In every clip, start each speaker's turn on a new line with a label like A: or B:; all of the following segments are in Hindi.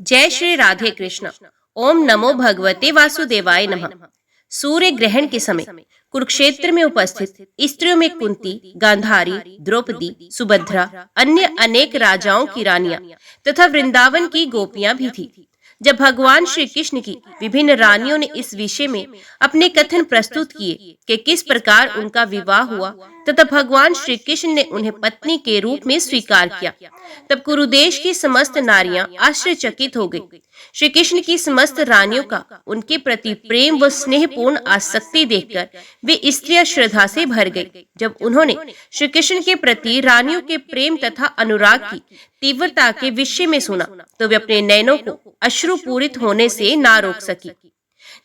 A: जय श्री राधे कृष्ण। ओम नमो भगवते वासुदेवाय नमः। सूर्य ग्रहण के समय कुरुक्षेत्र में उपस्थित स्त्रियों में कुंती, गांधारी, द्रौपदी, सुभद्रा, अन्य अनेक राजाओं की रानियां तथा वृंदावन की गोपियां भी थी। जब भगवान श्री कृष्ण की विभिन्न रानियों ने इस विषय में अपने कथन प्रस्तुत किए कि किस प्रकार उनका विवाह हुआ तथा भगवान श्री कृष्ण ने उन्हें पत्नी के रूप में स्वीकार किया, तब कुरुदेश की समस्त नारियां आश्चर्यचकित हो गई। श्री कृष्ण की समस्त रानियों का उनके प्रति प्रेम व स्नेहपूर्ण आसक्ति देखकर वे स्त्रियां श्रद्धा से भर गई। जब उन्होंने श्री कृष्ण के प्रति रानियों के प्रेम तथा अनुराग की तीव्रता के विषय में सुना तो वे अपने नयनों को अश्रुपूरित होने से ना रोक सकी।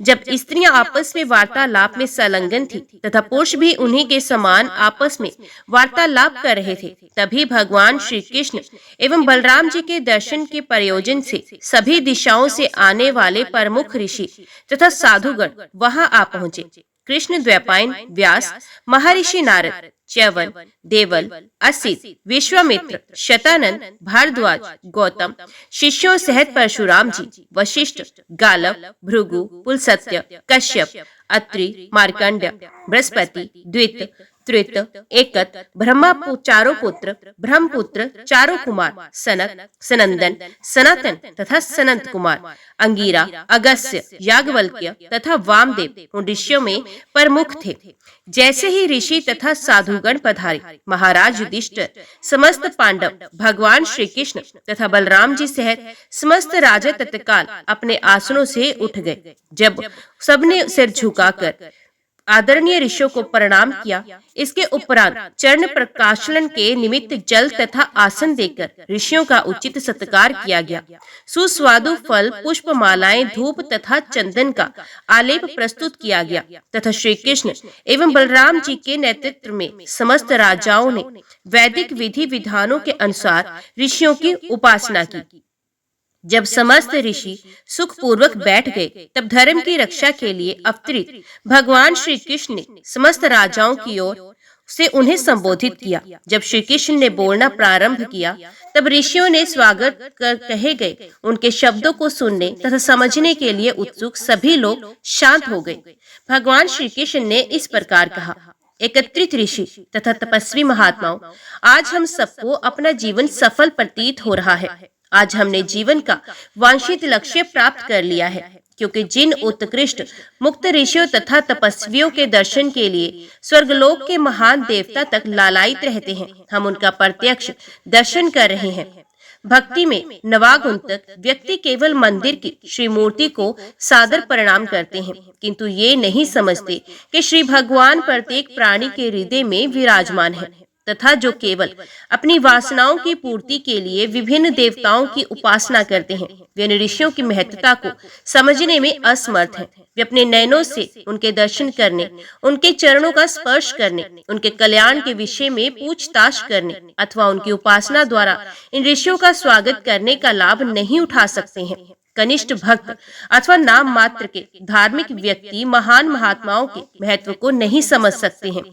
A: जब स्त्रियां आपस में वार्तालाप में संलग्न थी तथा पुरुष भी उन्हीं के समान आपस में वार्तालाप कर रहे थे, तभी भगवान श्री कृष्ण एवं बलराम जी के दर्शन के प्रयोजन से सभी दिशाओं से आने वाले प्रमुख ऋषि तथा साधुगण वहां आ पहुंचे। कृष्ण द्वैपायन, व्यास, महर्षि नारद, च्यवन, देवल, असित, विश्वामित्र, शतानंद, भारद्वाज, गौतम, शिष्यों सहित परशुराम जी, वशिष्ठ, गालव, भृगु, पुलस्त्य, कश्यप, अत्रि, मार्कंड्य, बृहस्पति, द्वित, त्रित, एकत, ब्रह्मा चारों पुत्र, ब्रह्मपुत्र, चारों कुमार, सनक, सनंदन, सनातन तथा सनंत कुमार, अंगीरा, अगस्त्य, याज्ञवल्क्य तथा वामदेव उन ऋषियों में प्रमुख थे। जैसे ही ऋषि तथा साधुगण पधारे, महाराज युधिष्ठिर, समस्त पांडव, भगवान श्री कृष्ण तथा बलराम जी सहित समस्त राजा तत्काल अपने आसनों से उठ गए। जब सबने सिर झुकाकर आदरणीय ऋषियों को प्रणाम किया, इसके उपरांत चरण प्रकाशन के निमित्त जल तथा आसन देकर ऋषियों का उचित सत्कार किया गया। सुस्वादु फल, पुष्प मालाएं, धूप तथा चंदन का आलेप प्रस्तुत किया गया तथा श्री कृष्ण एवं बलराम जी के नेतृत्व में समस्त राजाओं ने वैदिक विधि विधानों के अनुसार ऋषियों की उपासना की। जब समस्त ऋषि सुखपूर्वक बैठ गए, तब धर्म की रक्षा के लिए अवतरित भगवान श्री कृष्ण ने समस्त राजाओं की ओर से उन्हें संबोधित किया। जब श्री कृष्ण ने बोलना प्रारंभ किया, तब ऋषियों ने स्वागत कर कहे गए उनके शब्दों को सुनने तथा समझने के लिए उत्सुक सभी लोग शांत हो गए। भगवान श्री कृष्ण ने इस प्रकार कहा, एकत्रित ऋषि तथा तपस्वी महात्माओं, आज हम सबको अपना जीवन सफल प्रतीत हो रहा है। आज हमने जीवन का वांछित लक्ष्य प्राप्त कर लिया है, क्योंकि जिन उत्कृष्ट मुक्त ऋषियों तथा तपस्वियों के दर्शन के लिए स्वर्गलोक के महान देवता तक लालायित रहते हैं, हम उनका प्रत्यक्ष दर्शन कर रहे हैं। भक्ति में नवागुंतक व्यक्ति केवल मंदिर की श्री मूर्ति को सादर प्रणाम करते हैं, किंतु ये नहीं समझते कि श्री भगवान प्रत्येक प्राणी के हृदय में विराजमान है तथा जो केवल अपनी वासनाओं की पूर्ति के लिए विभिन्न देवताओं की उपासना करते हैं, वे ऋषियों की महत्ता को समझने में असमर्थ हैं। वे अपने नयनों से उनके दर्शन करने, उनके चरणों का स्पर्श करने, उनके कल्याण के विषय में पूछताछ करने अथवा उनकी उपासना द्वारा इन ऋषियों का स्वागत करने का लाभ नहीं उठा सकते हैं। कनिष्ठ भक्त अथवा नाम मात्र के धार्मिक व्यक्ति महान महात्माओं के महत्व को नहीं समझ सकते हैं।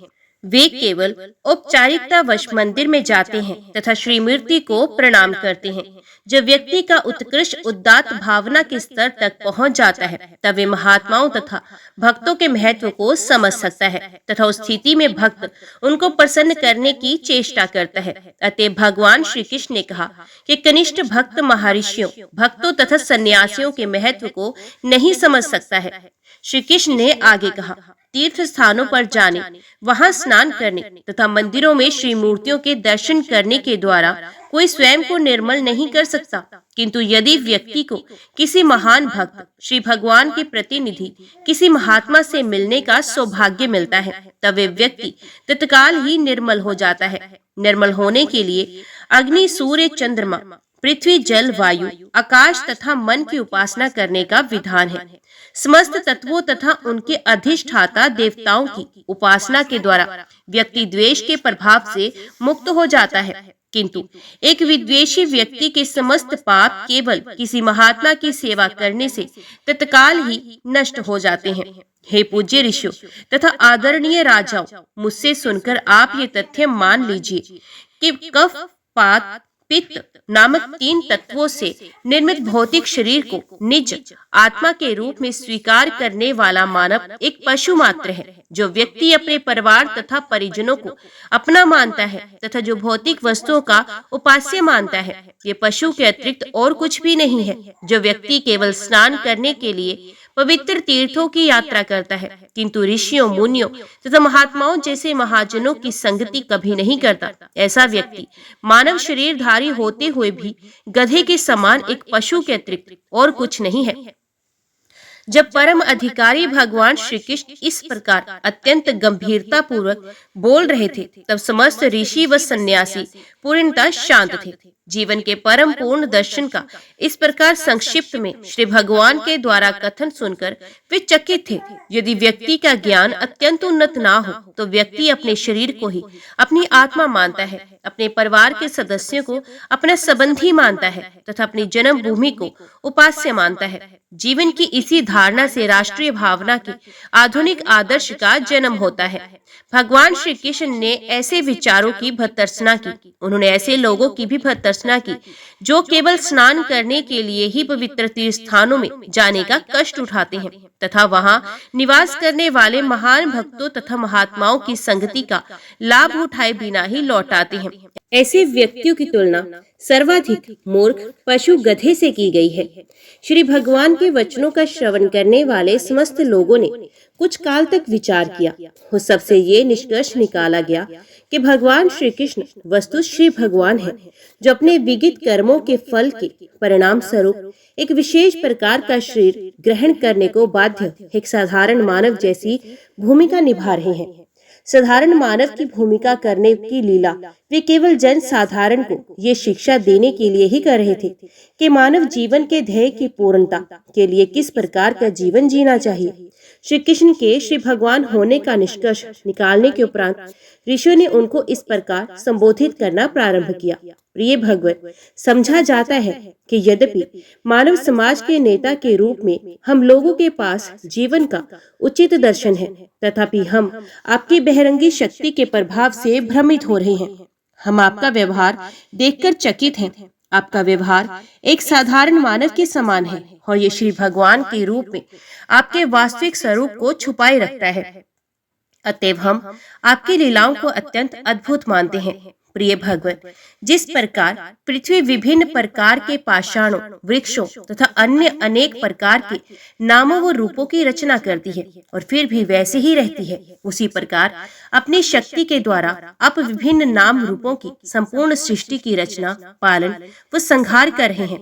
A: वे केवल औपचारिकता वश मंदिर में जाते हैं तथा श्री मूर्ति को प्रणाम करते हैं। जब व्यक्ति का उत्कृष्ट उदात्त भावना के स्तर तक पहुंच जाता है, तब वे महात्माओं तथा भक्तों के महत्व को समझ सकता है तथा उस स्थिति में भक्त उनको प्रसन्न करने की चेष्टा करता है। अतः भगवान श्री कृष्ण ने कहा कि कनिष्ठ भक्त महर्षियों, भक्तों तथा सन्यासियों के महत्व को नहीं समझ सकता है। श्री कृष्ण ने आगे कहा, तीर्थ स्थानों पर जाने, वहां स्नान करने तथा मंदिरों में श्री मूर्तियों के दर्शन करने के द्वारा कोई स्वयं को निर्मल नहीं कर सकता, किंतु यदि व्यक्ति को किसी महान भक्त, श्री भगवान के प्रतिनिधि, किसी महात्मा से मिलने का सौभाग्य मिलता है, तब वे व्यक्ति तत्काल ही निर्मल हो जाता है। निर्मल होने के लिए अग्नि, सूर्य, चंद्रमा, पृथ्वी, जल, वायु, आकाश तथा मन की उपासना करने का विधान है। समस्त तत्वों तथा उनके अधिष्ठाता देवताओं की उपासना के द्वारा व्यक्ति द्वेष के प्रभाव से मुक्त हो जाता है, किंतु एक विद्वेषी व्यक्ति के समस्त पाप केवल किसी महात्मा की सेवा करने से तत्काल ही नष्ट हो जाते हैं। हे पूज्य ऋषियों तथा आदरणीय राजाओं, मुझसे सुनकर आप ये तथ्य मान लीजिए कि कफ, पात, पित्त, नामक 3 तत्वों से निर्मित भौतिक शरीर को निज आत्मा के रूप में स्वीकार करने वाला मानव एक पशु मात्र है। जो व्यक्ति अपने परिवार तथा परिजनों को अपना मानता है तथा जो भौतिक वस्तुओं का उपास्य मानता है, ये पशु के अतिरिक्त और कुछ भी नहीं है। जो व्यक्ति केवल स्नान करने के लिए पवित्र तीर्थों की यात्रा करता है, किंतु ऋषियों, मुनियों तथा महात्माओं जैसे महाजनों की संगति कभी नहीं करता, ऐसा व्यक्ति मानव शरीरधारी होते हुए भी गधे के समान एक पशु के अतिरिक्त और कुछ नहीं है। जब परम अधिकारी भगवान श्री कृष्ण इस प्रकार अत्यंत गंभीरता पूर्वक बोल रहे थे, तब समस्त ऋषि व सन्यासी पूर्णतः शांत थे। जीवन के परम पूर्ण दर्शन का इस प्रकार संक्षिप्त में श्री भगवान के द्वारा कथन सुनकर वे चकित थे। यदि व्यक्ति का ज्ञान अत्यंत उन्नत ना हो तो व्यक्ति अपने शरीर को ही अपनी आत्मा मानता है, अपने परिवार के सदस्यों को अपना संबंधी मानता है तथा अपनी जन्म भूमि को उपास्य मानता है। जीवन की इसी धारणा से राष्ट्रीय भावना के आधुनिक आदर्श का जन्म होता है। भगवान श्री कृष्ण ने ऐसे विचारों की भर्त्सना की। उन्होंने ऐसे लोगों की भी भर्त्सना की जो केवल स्नान करने के लिए ही पवित्र तीर्थ स्थानों में जाने का कष्ट उठाते हैं तथा वहां निवास करने वाले महान भक्तों तथा महात्माओं की संगति का लाभ उठाए बिना ही लौट आते हैं। ऐसे व्यक्तियों की तुलना सर्वाधिक मूर्ख पशु गधे से की गई है। श्री भगवान के वचनों का श्रवण करने वाले समस्त लोगों ने कुछ काल तक विचार किया। उस सबसे ये निष्कर्ष निकाला गया कि भगवान श्री कृष्ण वस्तु श्री भगवान है, जो अपने विगित कर्मों के फल के परिणाम स्वरूप एक विशेष प्रकार का शरीर ग्रहण करने को बाध्य एक साधारण मानव जैसी भूमिका निभा रहे हैं। साधारण मानव की भूमिका करने की लीला वे केवल जन साधारण को ये शिक्षा देने के लिए ही कर रहे थे कि मानव जीवन के ध्येय की पूर्णता के लिए किस प्रकार का जीवन जीना चाहिए। श्री कृष्ण के श्री भगवान होने का निष्कर्ष निकालने के उपरांत ऋषियों ने उनको इस प्रकार संबोधित करना प्रारंभ किया। प्रिय भगवत, समझा जाता है कि यद्यपि मानव समाज के नेता के रूप में हम लोगों के पास जीवन का उचित दर्शन है, तथापि हम आपकी बहिरंगी शक्ति के प्रभाव से भ्रमित हो रहे हैं। हम आपका व्यवहार देखकर चकित हैं। आपका व्यवहार एक साधारण मानव के समान है और ये श्री भगवान के रूप में आपके वास्तविक स्वरूप को छुपाए रखता है। अतएव हम आपकी लीलाओं को अत्यंत अद्भुत मानते हैं। प्रिय भगवत, जिस प्रकार पृथ्वी विभिन्न प्रकार के पाषाणों, वृक्षों तथा अन्य अनेक प्रकार के नामों व रूपों की रचना करती है और फिर भी वैसे ही रहती है, उसी प्रकार अपनी शक्ति के द्वारा आप विभिन्न नाम रूपों की संपूर्ण सृष्टि की रचना, पालन व संहार कर रहे हैं।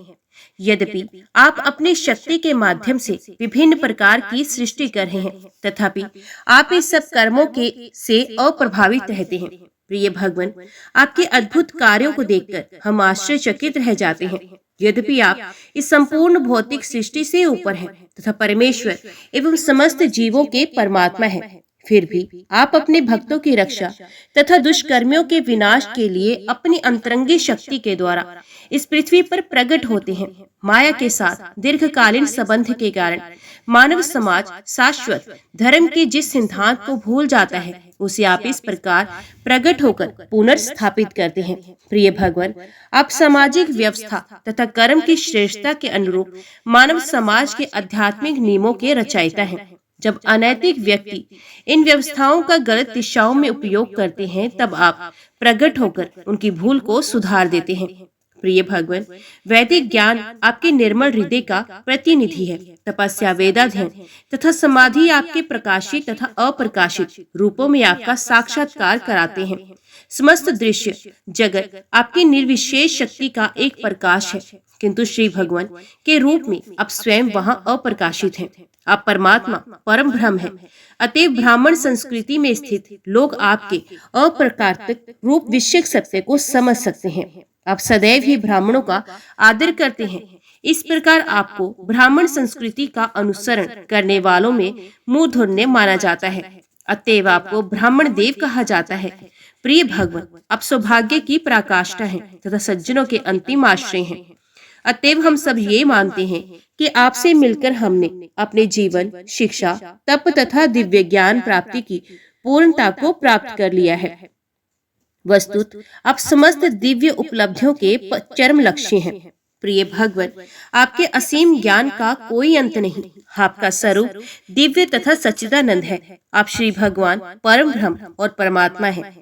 A: यद्यपि आप अपनी शक्ति के माध्यम से विभिन्न प्रकार की सृष्टि कर रहे हैं, तथापि आप इस सब कर्मों के से अप्रभावित रहते हैं। प्रिय भगवान, आपके अद्भुत कार्यों को देखकर हम आश्चर्यचकित रह जाते हैं। यद्यपि आप इस संपूर्ण भौतिक सृष्टि से ऊपर हैं तथा परमेश्वर एवं समस्त जीवों के परमात्मा हैं, फिर भी आप अपने भक्तों की रक्षा तथा दुष्कर्मियों के विनाश के लिए अपनी अंतरंगी शक्ति के द्वारा इस पृथ्वी पर प्रकट होते हैं। माया के साथ दीर्घकालीन संबंध के कारण मानव समाज शाश्वत धर्म के जिस सिद्धांत को भूल जाता है, उसे आप इस प्रकार प्रकट होकर पुनर्स्थापित करते हैं। प्रिय भगवान, आप सामाजिक व्यवस्था तथा कर्म की श्रेष्ठता के अनुरूप मानव समाज के आध्यात्मिक नियमों के रचयिता हैं। जब अनैतिक व्यक्ति इन व्यवस्थाओं का गलत दिशाओं में उपयोग करते हैं, तब आप प्रकट होकर उनकी भूल को सुधार देते हैं। प्रिय भगवान, वैदिक ज्ञान आपके निर्मल हृदय का प्रतिनिधि है। तपस्या, वेदाध्ययन तथा समाधि आपके प्रकाशित तथा अप्रकाशित रूपों में आपका साक्षात्कार कराते हैं। समस्त दृश्य जगत आपकी निर्विशेष शक्ति का एक प्रकाश है, किंतु श्री भगवान के रूप में आप स्वयं वहां अप्रकाशित हैं। आप परमात्मा परम ब्रह्म हैं। अतएव ब्राह्मण संस्कृति में स्थित लोग आपके अप्राकृतिक रूप विषयक सत्य को समझ सकते हैं। आप सदैव ही ब्राह्मणों का आदर करते हैं। इस प्रकार आपको ब्राह्मण संस्कृति का अनुसरण करने वालों में मूर्धन्य माना जाता है। अतएव आपको ब्राह्मण देव कहा जाता है। प्रिय भगवान, आप सौभाग्य की पराकाष्ठा हैं तथा सज्जनों के अंतिम आश्रय हैं। अतएव हम सब ये मानते हैं कि आपसे मिलकर हमने अपने जीवन, शिक्षा, तप तथा दिव्य ज्ञान प्राप्ति की पूर्णता को प्राप्त कर लिया है। वस्तुत आप समस्त दिव्य उपलब्धियों के चरम लक्ष्य हैं। प्रिय भगवन, आपके असीम ज्ञान का कोई अंत नहीं। आपका स्वरूप दिव्य तथा सच्चिदानंद है। आप श्री भगवान परम ब्रह्म और परमात्मा हैं।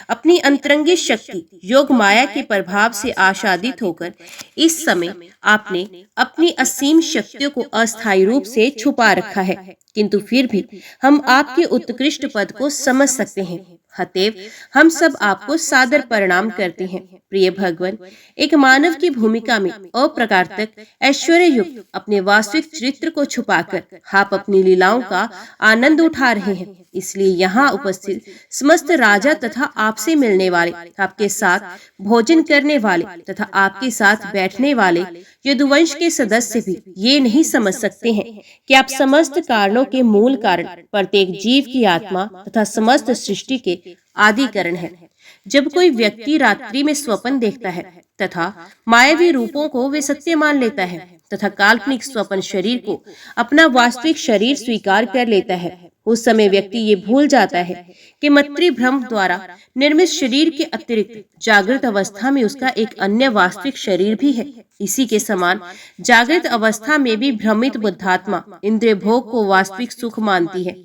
A: अपनी अंतरंगी शक्ति योग माया के प्रभाव से आच्छादित होकर इस समय आपने अपनी असीम शक्तियों को अस्थायी रूप से छुपा रखा है, किंतु फिर भी हम आपके उत्कृष्ट पद को समझ सकते हैं। अतएव हम सब आपको सादर प्रणाम करते हैं। प्रिय भगवन, एक मानव की भूमिका में अप्रकारतक ऐश्वर्य युक्त अपने वास्तविक चरित्र को छुपाकर आप अपनी लीलाओं का आनंद उठा रहे हैं। इसलिए यहाँ उपस्थित समस्त राजा तथा आपसे मिलने वाले, आपके साथ भोजन करने वाले तथा आपके साथ बैठने वाले यदुवंश के सदस्य भी ये नहीं समझ सकते हैं कि आप समस्त कारणों के मूल कारण, प्रत्येक जीव की आत्मा तथा समस्त सृष्टि के आदि कारण है। जब कोई व्यक्ति रात्रि में स्वप्न देखता है तथा मायावी रूपों को वे सत्य मान लेता है तथा काल्पनिक स्वप्न शरीर को अपना वास्तविक शरीर स्वीकार कर लेता है, उस समय व्यक्ति ये भूल जाता है कि मातृभ्रम द्वारा निर्मित शरीर के अतिरिक्त जागृत अवस्था में उसका एक अन्य वास्तविक शरीर भी है। इसी के समान जागृत अवस्था में भी भ्रमित बुद्धात्मा इंद्रिय भोग को वास्तविक सुख मानती है।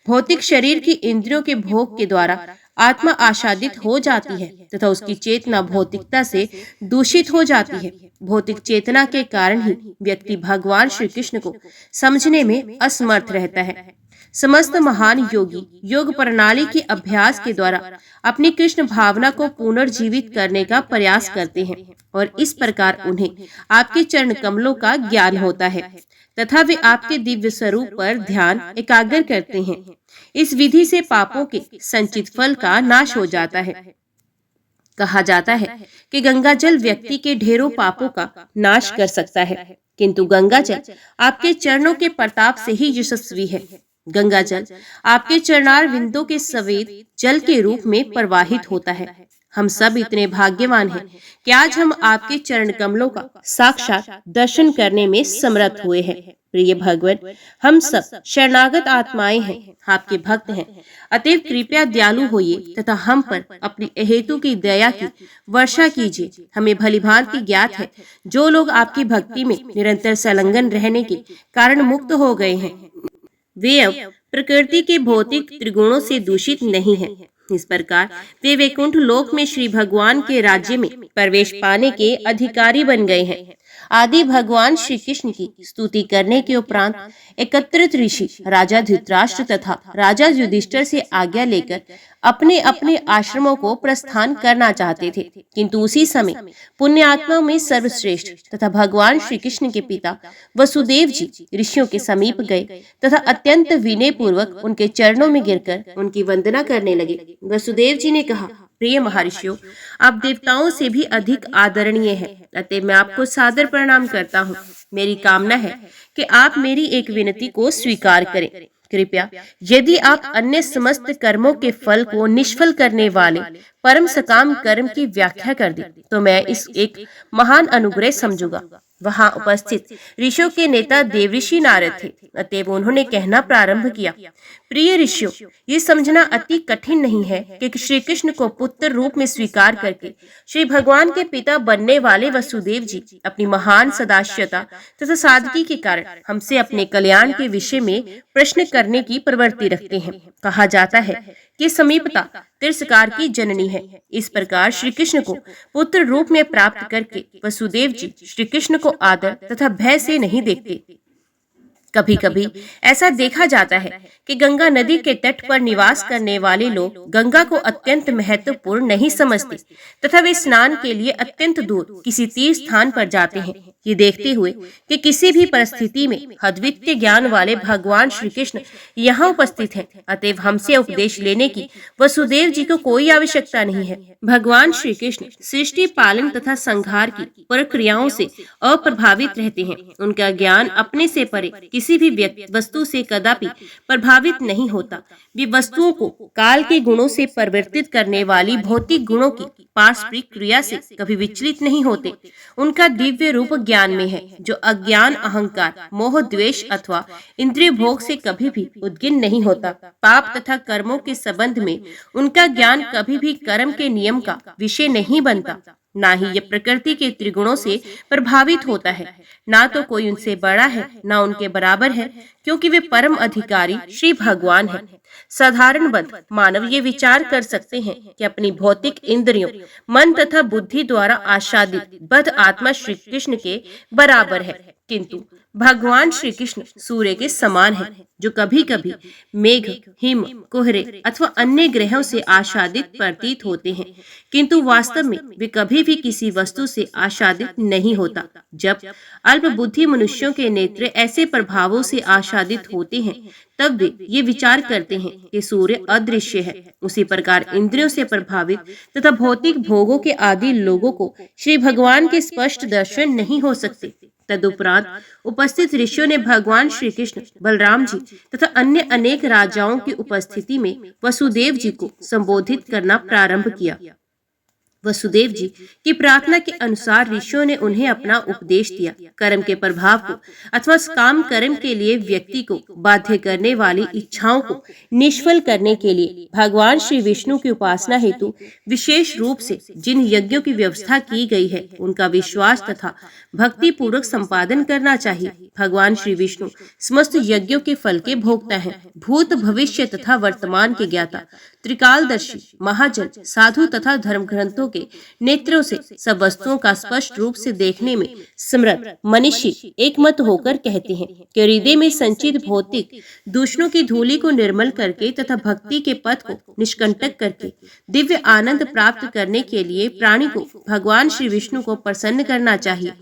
A: भौतिक शरीर की इंद्रियों के भोग के द्वारा आत्मा आच्छादित हो जाती है तथा उसकी चेतना भौतिकता से दूषित हो जाती है। भौतिक चेतना के कारण ही व्यक्ति भगवान श्री कृष्ण को समझने में असमर्थ रहता है। समस्त महान योगी योग प्रणाली के अभ्यास के द्वारा अपनी कृष्ण भावना को पुनर्जीवित करने का प्रयास करते हैं और इस प्रकार उन्हें आपके चरण कमलों का ज्ञान होता है तथा वे आपके दिव्य स्वरूप पर ध्यान एकाग्र करते हैं। इस विधि से पापों के संचित फल का नाश हो जाता है। कहा जाता है कि गंगा जल व्यक्ति के ढेरों पापों का नाश कर सकता है, किंतु गंगा जल आपके चरणों के प्रताप से ही यशस्वी है। गंगा जल आपके चरणार विंदों के सफेद जल के रूप में प्रवाहित होता है। हम सब इतने भाग्यवान हैं कि आज हम आपके चरण कमलों का साक्षात दर्शन करने में समर्थ हुए हैं। प्रिय भगवन, हम सब शरणागत आत्माएं हैं, आपके भक्त हैं। अतएव कृपया दयालु होइए तथा हम पर अपनी अहेतु की दया की वर्षा कीजिए। हमें भलीभांति ज्ञात है जो लोग आपकी भक्ति में निरंतर संलग्न रहने के कारण मुक्त हो गए हैं, वे अब प्रकृति के भौतिक त्रिगुणों से दूषित नहीं हैं। इस प्रकार वे वैकुंठ लोक में श्री भगवान के राज्य में प्रवेश पाने के अधिकारी बन गए हैं। आदि भगवान श्री कृष्ण की स्तुति करने के उपरांत एकत्रित ऋषि राजा धृतराष्ट्र तथा राजा युधिष्ठिर से आज्ञा लेकर अपने अपने आश्रमों को प्रस्थान करना चाहते थे, किंतु उसी समय पुण्यात्मा में सर्वश्रेष्ठ तथा भगवान श्री कृष्ण के पिता वसुदेव जी ऋषियों के समीप गए तथा अत्यंत विनय पूर्वक उनके चरणों में गिरकर उनकी वंदना करने लगे। वसुदेव जी ने कहा, प्रिय महर्षियों, आप देवताओं से भी अधिक आदरणीय हैं, अतः मैं आपको सादर प्रणाम करता हूँ। मेरी कामना है कि आप मेरी एक विनती को स्वीकार करें। कृपया यदि आप अन्य समस्त कर्मों के फल को निष्फल करने वाले परम सकाम कर्म की व्याख्या कर दें तो मैं इस एक महान अनुग्रह समझूंगा। वहां उपस्थित ऋषियों के नेता देवऋषि नारद थे, अतएव उन्होंने कहना प्रारंभ किया, प्रिय ऋषियों, ये समझना अति कठिन नहीं है कि श्री कृष्ण को पुत्र रूप में स्वीकार करके श्री भगवान के पिता बनने वाले वसुदेव जी अपनी महान सदास्यता तथा सादगी के कारण हमसे अपने कल्याण के विषय में प्रश्न करने की प्रवृत्ति रखते हैं। कहा जाता है कि समीपता तिरस्कार की जननी है। इस प्रकार श्री कृष्ण को पुत्र रूप में प्राप्त करके वसुदेव जी श्री कृष्ण को आदर तथा भय से नहीं देखते। कभी कभी ऐसा देखा जाता है कि गंगा नदी के तट पर निवास करने वाले लोग गंगा को अत्यंत महत्वपूर्ण नहीं समझते तथा वे स्नान के लिए अत्यंत दूर किसी तीर्थ स्थान पर जाते हैं, ये देखते हुए कि किसी भी परिस्थिति में अद्वितीय ज्ञान वाले भगवान श्री कृष्ण यहाँ उपस्थित हैं। अतएव हमसे उपदेश लेने की वसुदेव जी को कोई आवश्यकता नहीं है। भगवान श्री कृष्ण सृष्टि पालन तथा संहार की प्रक्रियाओं से अप्रभावित रहते हैं। उनका ज्ञान अपने से परे किसी भी वस्तु से कदापि प्रभावित नहीं होता। वे वस्तुओं को काल के गुणों से परिवर्तित करने वाली भौतिक गुणों की पारस्परिक क्रिया से कभी विचलित नहीं होते। उनका दिव्य रूप ज्ञान में है, जो अज्ञान, अहंकार, मोह, द्वेष अथवा इंद्रिय भोग से कभी भी उद्गिन नहीं होता। पाप तथा कर्मों के संबंध में उनका ज्ञान कभी भी कर्म के नियम का विषय नहीं बनता। ना ही यह प्रकृति के त्रिगुणों से प्रभावित होता है। ना तो कोई उनसे बड़ा है, ना उनके बराबर है, क्योंकि वे परम अधिकारी श्री भगवान हैं। साधारण बद्ध मानव ये विचार कर सकते हैं कि अपनी भौतिक इंद्रियों, मन तथा बुद्धि द्वारा आच्छादित बद्ध आत्मा श्री कृष्ण के बराबर है, किंतु भगवान श्री कृष्ण सूर्य के समान है, जो कभी कभी मेघ, हिम, कोहरे अथवा अन्य ग्रहों से आच्छादित प्रतीत होते हैं, किंतु वास्तव में वे कभी भी किसी वस्तु से आच्छादित नहीं होता। जब अल्प बुद्धि मनुष्यों के नेत्र ऐसे प्रभावों से आच्छादित होते हैं, तब वे ये विचार करते हैं कि सूर्य अदृश्य है। उसी प्रकार इंद्रियों से प्रभावित तथा भौतिक भोगों के आदि लोगों को श्री भगवान के स्पष्ट दर्शन नहीं हो सकते। तदुपरांत उपस्थित ऋषियों ने भगवान श्री कृष्ण, बलराम जी तथा अन्य अनेक राजाओं की उपस्थिति में वसुदेव जी को संबोधित करना प्रारंभ किया। वसुदेव जी की प्रार्थना के अनुसार ऋषियों ने उन्हें अपना उपदेश दिया। कर्म के प्रभाव को अथवा काम कर्म के लिए व्यक्ति को बाध्य करने वाली इच्छाओं को निष्फल करने के लिए भगवान श्री विष्णु की उपासना हेतु विशेष रूप से जिन यज्ञों की व्यवस्था की गई है, उनका विश्वास तथा भक्ति पूर्वक संपादन करना चाहिए। भगवान श्री विष्णु समस्त यज्ञों के फल के भोक्ता हैं, भूत, भविष्य तथा वर्तमान के ज्ञाता, त्रिकालदर्शी, महाजन, साधु तथा धर्म ग्रंथों के नेत्रों से सब वस्तुओं का स्पष्ट रूप से देखने में समर्थ मनुष्य एकमत होकर कहते हैं कि हृदय में संचित भौतिक दूषणों की धूलि को निर्मल करके तथा भक्ति के पथ को निष्कंटक करके दिव्य आनंद प्राप्त करने के लिए प्राणी को भगवान श्री विष्णु को प्रसन्न करना चाहिए।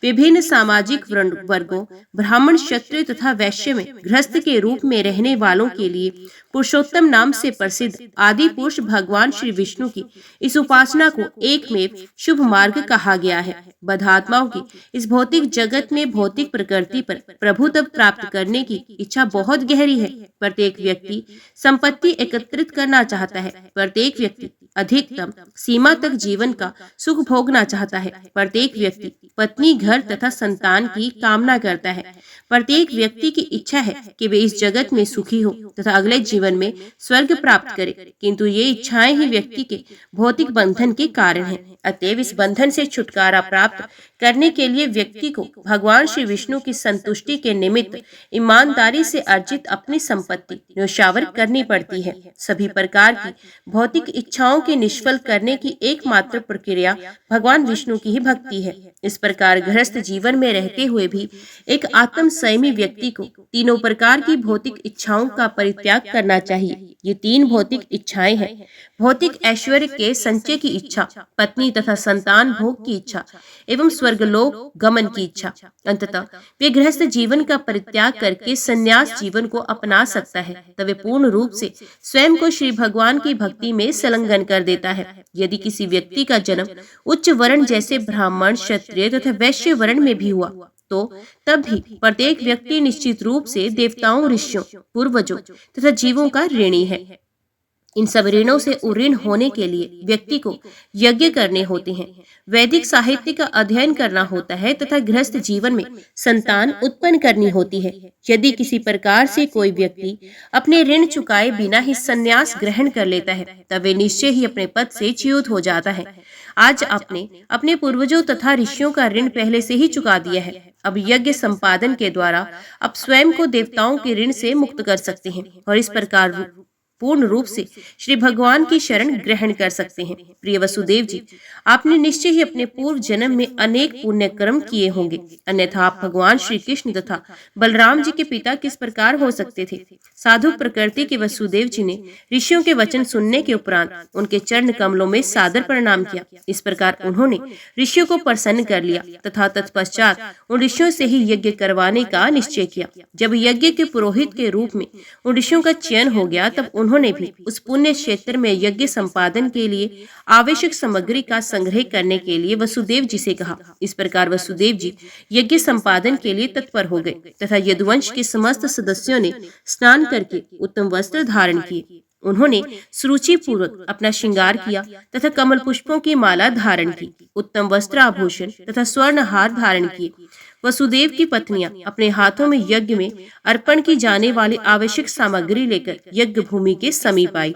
A: विभिन्न सामाजिक वर्गों, ब्राह्मण, क्षत्रिय तथा वैश्य में गृहस्थ के रूप में रहने वालों के लिए पुरुषोत्तम नाम से प्रसिद्ध आदि पुरुष भगवान श्री विष्णु की इस उपासना को एकमेव शुभ मार्ग कहा गया है। बद्धात्माओं की इस भौतिक जगत में भौतिक प्रकृति पर प्रभुत्व प्राप्त करने की इच्छा बहुत गहरी है। प्रत्येक व्यक्ति संपत्ति एकत्रित करना चाहता है। प्रत्येक व्यक्ति अधिकतम सीमा तक जीवन का सुख भोगना चाहता है। प्रत्येक व्यक्ति पत्नी, घर तथा संतान की कामना करता है। प्रत्येक व्यक्ति की इच्छा है कि वे इस जगत में सुखी हो तथा अगले जीवन में स्वर्ग प्राप्त करे, किंतु ये इच्छाएं ही व्यक्ति के भौतिक बंधन के कारण हैं। अतएव इस बंधन से छुटकारा प्राप्त करने के लिए व्यक्ति को भगवान श्री विष्णु की संतुष्टि के निमित्त ईमानदारी से अर्जित अपनी संपत्ति न्यौछावर करनी पड़ती है। सभी प्रकार की भौतिक इच्छाओं के निष्फल करने की एकमात्र प्रक्रिया भगवान विष्णु की ही भक्ति है। इस प्रकार गृहस्थ जीवन में रहते हुए भी एक आत्म संयमी व्यक्ति को तीनों प्रकार की भौतिक इच्छाओं का परित्याग करना चाहिए। ये तीन भौतिक इच्छाएं हैं: भौतिक ऐश्वर्य के संचय की इच्छा, पत्नी तथा संतान भोग की इच्छा एवं स्वर्गलोक गमन की इच्छा। अंततः वे गृहस्थ जीवन का परित्याग करके संन्यास जीवन को अपना सकता है, तब वे पूर्ण रूप से स्वयं को श्री भगवान की भक्ति में संलग्न कर देता है। यदि किसी व्यक्ति का जन्म उच्च वर्ण जैसे ब्राह्मण, क्षत्रिय तथा वैश्य वर्ण में भी हुआ, तो तब भी प्रत्येक व्यक्ति निश्चित रूप से देवताओं, ऋषियों, पूर्वजों तथा जीवों का ऋणी है। इन सब ऋणों से उऋण होने के लिए व्यक्ति को यज्ञ करने होते हैं, वैदिक साहित्य का अध्ययन करना होता है तथा गृहस्थ जीवन में संतान उत्पन्न करनी होती है। यदि किसी प्रकार से कोई व्यक्ति अपने ऋण चुकाए बिना ही संन्यास ग्रहण कर लेता है, तब वे निश्चय ही अपने पद से च्युत हो जाता है। आज आपने अपने पूर्वजों तथा ऋषियों का ऋण पहले से ही चुका दिया है। अब यज्ञ संपादन के द्वारा आप स्वयं को देवताओं के ऋण से मुक्त कर सकते हैं और इस प्रकार पूर्ण रूप से श्री भगवान की शरण ग्रहण कर सकते हैं। प्रिय वसुदेव जी, आपने निश्चय ही अपने पूर्व जन्म में अनेक पुण्य कर्म किए होंगे, अन्यथा आप भगवान श्री कृष्ण तथा बलराम जी के पिता किस प्रकार हो सकते थे। साधु प्रकृति के वसुदेव जी ने ऋषियों के वचन सुनने के उपरांत उनके चरण कमलों में सादर प्रणाम किया। इस प्रकार उन्होंने ऋषियों को प्रसन्न कर लिया तथा तत्पश्चात उन ऋषियों से ही यज्ञ करवाने का निश्चय किया। जब यज्ञ के पुरोहित के रूप में उन ऋषियों का चयन हो गया, तब उन्होंने भी उस पुण्य क्षेत्र में यज्ञ संपादन के लिए आवश्यक सामग्री का संग्रह करने के लिए वसुदेव जी से कहा। इस प्रकार वसुदेव जी यज्ञ संपादन के लिए तत्पर हो गए तथा यदुवंश के समस्त सदस्यों ने स्नान करके उत्तम वस्त्र धारण किए। उन्होंने सुरुचि पूर्वक अपना श्रृंगार किया तथा कमल पुष्पों की माला धारण की, उत्तम वस्त्र आभूषण तथा स्वर्ण हार धारण किए। वसुदेव की पत्नियां अपने हाथों में यज्ञ में अर्पण की जाने वाली आवश्यक सामग्री लेकर यज्ञ भूमि के समीप आई।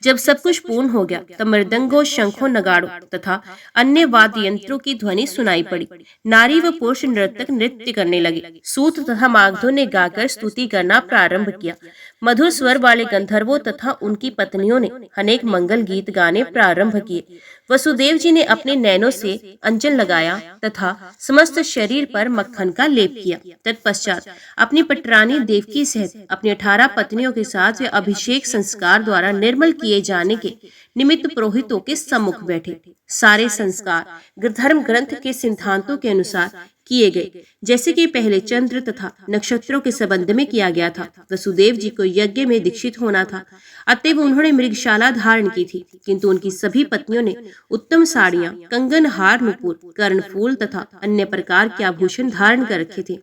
A: जब सब कुछ पूर्ण हो गया तब मृदंगों, शंखों, नगाड़ों तथा अन्य वाद्य यंत्रों की ध्वनि सुनाई पड़ी। नारी व पुरुष नर्तक नृत्य करने लगे। सूत तथा मागधों ने गाकर स्तुति करना प्रारंभ किया। मधुर स्वर वाले गंधर्वों तथा उनकी पत्नियों ने अनेक मंगल गीत गाने प्रारंभ किए। वसुदेव जी ने अपने नैनों से अंजन लगाया तथा समस्त शरीर पर मक्खन का लेप किया। तत्पश्चात अपनी पटरानी देवकी सहित अपनी 18 पत्नियों के साथ वे अभिषेक संस्कार द्वारा निर्मल किए जाने के निमित्त पुरोहितों के सम्मुख बैठे। सारे संस्कार धर्म ग्रंथ के सिद्धांतों के अनुसार किए गए, जैसे कि पहले चंद्र तथा नक्षत्रों के संबंध में किया गया था। वसुदेव जी को यज्ञ में दीक्षित होना था, अतएव उन्होंने मृगशाला धारण की थी, किंतु उनकी सभी पत्नियों ने उत्तम साड़ियां, कंगन, हार, नुपुर, कर्णफूल तथा अन्य प्रकार के आभूषण धारण कर रखे थे।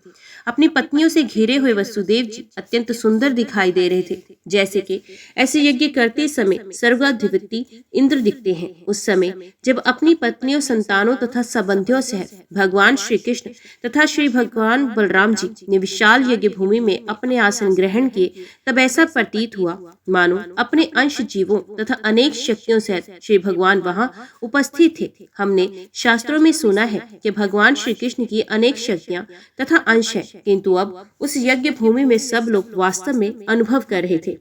A: अपनी पत्नियों से घिरे हुए वसुदेव जी अत्यंत सुंदर दिखाई दे रहे थे, जैसे कि ऐसे यज्ञ करते समय स्वर्गाधिपति इंद्र दिखते हैं। उस समय जब अपनी पत्नियों, संतानों तथा संबंधियों सहित भगवान श्री कृष्ण तथा श्री भगवान बलराम जी ने विशाल यज्ञ भूमि में अपने आसन ग्रहण किए, तब ऐसा प्रतीत हुआ मानो अपने अंश जीवों तथा अनेक शक्तियों सहित श्री भगवान वहां उपस्थित थे। हमने शास्त्रों में सुना है कि भगवान श्री कृष्ण की अनेक शक्तियां तथा अंश है, किंतु अब उस यज्ञ भूमि में सब लोग वास्तव में अनुभव कर रहे थे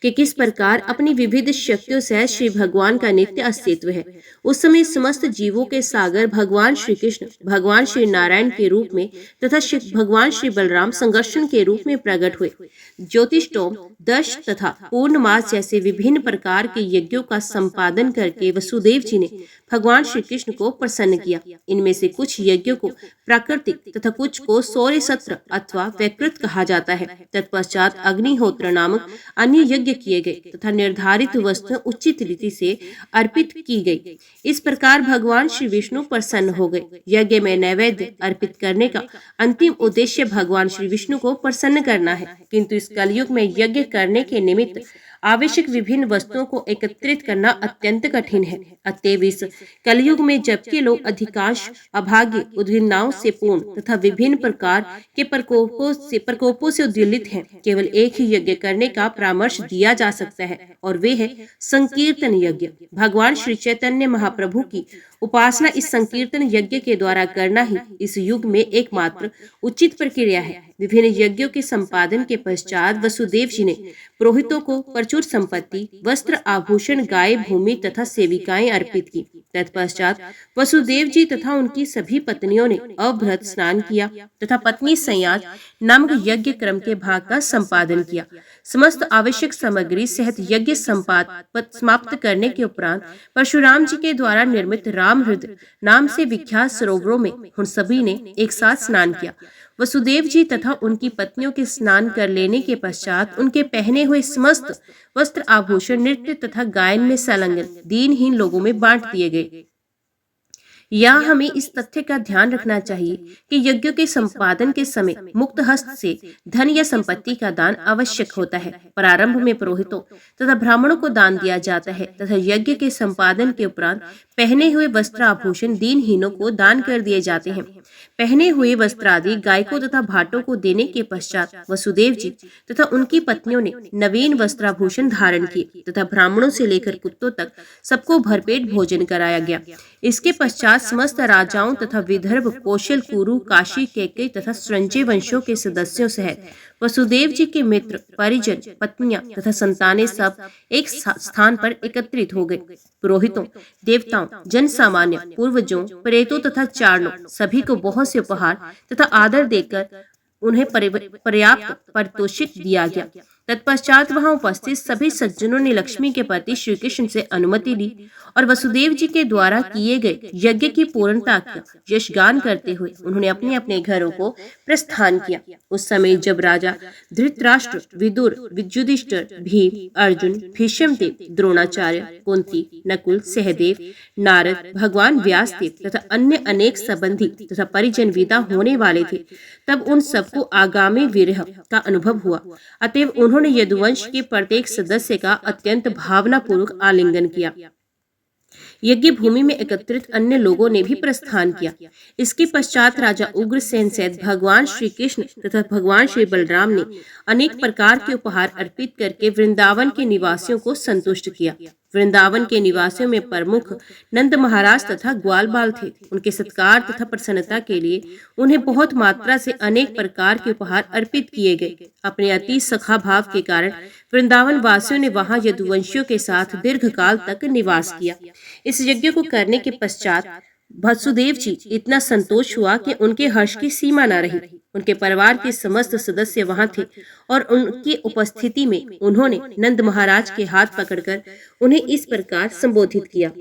A: कि किस प्रकार अपनी विविध शक्तियों से श्री भगवान का नित्य अस्तित्व है। उस समय समस्त जीवों के सागर भगवान श्री कृष्ण, भगवान श्री नारायण के रूप में तथा भगवान श्री बलराम संघर्षण के रूप में प्रकट हुए। ज्योतिषोम, दश तथा पूर्णमास जैसे विभिन्न प्रकार के यज्ञों का संपादन करके वसुदेव जी ने भगवान श्री कृष्ण को प्रसन्न किया। इनमें से कुछ यज्ञों को प्राकृतिक तथा कुछ को सौर्य सत्र अथवा वैकृत कहा जाता है। तत्पश्चात अग्निहोत्र नामक अन्य यज्ञ किए गए तथा निर्धारित वस्तुएं उचित रीति से अर्पित की गई। इस प्रकार भगवान श्री विष्णु प्रसन्न हो गए। यज्ञ में नैवेद्य अर्पित करने का अंतिम उद्देश्य भगवान श्री विष्णु को प्रसन्न करना है, किंतु इस कलयुग में यज्ञ करने के निमित्त आवश्यक विभिन्न वस्तुओं को एकत्रित करना अत्यंत कठिन है। अतएव इस कलयुग में जबकि लोग अधिकांश अभागे, उद्विग्नताओं से पूर्ण तथा विभिन्न प्रकार के प्रकोपों से उद्वेलित हैं, केवल एक ही यज्ञ करने का परामर्श दिया जा सकता है, और वे है संकीर्तन यज्ञ। भगवान श्री चैतन्य महाप्रभु की उपासना इस संकीर्तन यज्ञ के द्वारा करना ही इस युग में एकमात्र उचित प्रक्रिया है। विभिन्न यज्ञों के संपादन के पश्चात वसुदेव जी ने पुरोहितों को प्रचुर संपत्ति, वस्त्र, आभूषण, गाय, भूमि तथा सेविकाएं अर्पित की। तत्पश्चात वसुदेव जी तथा उनकी सभी पत्नियों ने अभ्रत स्नान किया तथा पत्नी संयाज नामक यज्ञ क्रम के भाग का संपादन किया। समस्त आवश्यक सामग्री सहित यज्ञ समाप्त करने के उपरांत परशुराम जी के द्वारा निर्मित राम हृदय नाम से विख्यात सरोवरों में उन सभी ने एक साथ स्नान किया। वसुदेव जी तथा उनकी पत्नियों के स्नान कर लेने के पश्चात उनके पहने हुए समस्त वस्त्र, आभूषण, नृत्य तथा गायन में संलग्न दीनहीन लोगों में बांट दिए गए। यहाँ हमें इस तथ्य का ध्यान रखना चाहिए कि यज्ञों के संपादन के समय मुक्त हस्त से धन या संपत्ति का दान आवश्यक होता है। प्रारंभ में पुरोहितों तथा ब्राह्मणों को दान दिया जाता है तथा यज्ञ के संपादन के उपरांत पहने हुए वस्त्र, आभूषण दीनहीनों को दान कर दिए जाते हैं। पहने हुए वस्त्र आदि गायकों तथा भाटों को देने के पश्चात वसुदेव जी तथा उनकी पत्नियों ने नवीन वस्त्राभूषण धारण किए तथा ब्राह्मणों से लेकर कुत्तों तक सबको भरपेट भोजन कराया गया। इसके पश्चात समस्त राजाओं तथा विदर्भ, कौशल, कुरु, काशी, कैकेयी तथा संजय वंशों के सदस्यों सहित वसुदेव जी के मित्र, परिजन, पत्नियां तथा संतानें सब एक स्थान पर एकत्रित हो गए। पुरोहितों, देवताओं, जन सामान्य, पूर्वजों, प्रेतों तथा चारणों सभी को बहुत से उपहार तथा आदर देकर उन्हें पर्याप्त पारितोषिक दिया गया। तत्पश्चात वहां उपस्थित सभी सज्जनों ने लक्ष्मी के पति श्री कृष्ण से अनुमति ली और वसुदेव जी के द्वारा किए गए यज्ञ की पूर्णता का यशगान करते हुए उन्होंने अपने अपने घरों को प्रस्थान किया। उस समय जब राजा धृतराष्ट्र, विदुर, युधिष्ठिर, भीम, अर्जुन, भीष्मदेव, द्रोणाचार्य, कुंती, नकुल, सहदेव, नारद, भगवान व्यासदेव तथा अन्य अनेक संबंधी तथा परिजन विदा होने वाले थे, तब उन सबको आगामी विरह का अनुभव हुआ। अतएव उन्होंने यदुवंश के प्रत्येक सदस्य का अत्यंत भावनापूर्वक आलिंगन किया। यज्ञ भूमि में एकत्रित अन्य लोगों ने भी प्रस्थान किया। इसके पश्चात राजा उग्रसेन सहित भगवान श्री कृष्ण तथा भगवान श्री बलराम ने अनेक प्रकार के उपहार अर्पित करके वृंदावन के निवासियों को संतुष्ट किया। वृंदावन के निवासियों में प्रमुख नंद महाराज तथा ग्वाल बाल थे। उनके सत्कार तथा प्रसन्नता के लिए उन्हें बहुत मात्रा से अनेक प्रकार के उपहार अर्पित किए गए। अपने अति सखा भाव के कारण वृंदावन वासियों ने वहां यदुवंशियों के साथ दीर्घकाल तक निवास किया। इस यज्ञ को करने के पश्चात वसुदेव जी इतना संतोष हुआ कि उनके हर्ष की सीमा न रही। उनके परिवार के समस्त सदस्य वहां थे और उनकी उपस्थिति में उन्होंने नंद महाराज के हाथ पकड़कर उन्हें इस प्रकार संबोधित किया।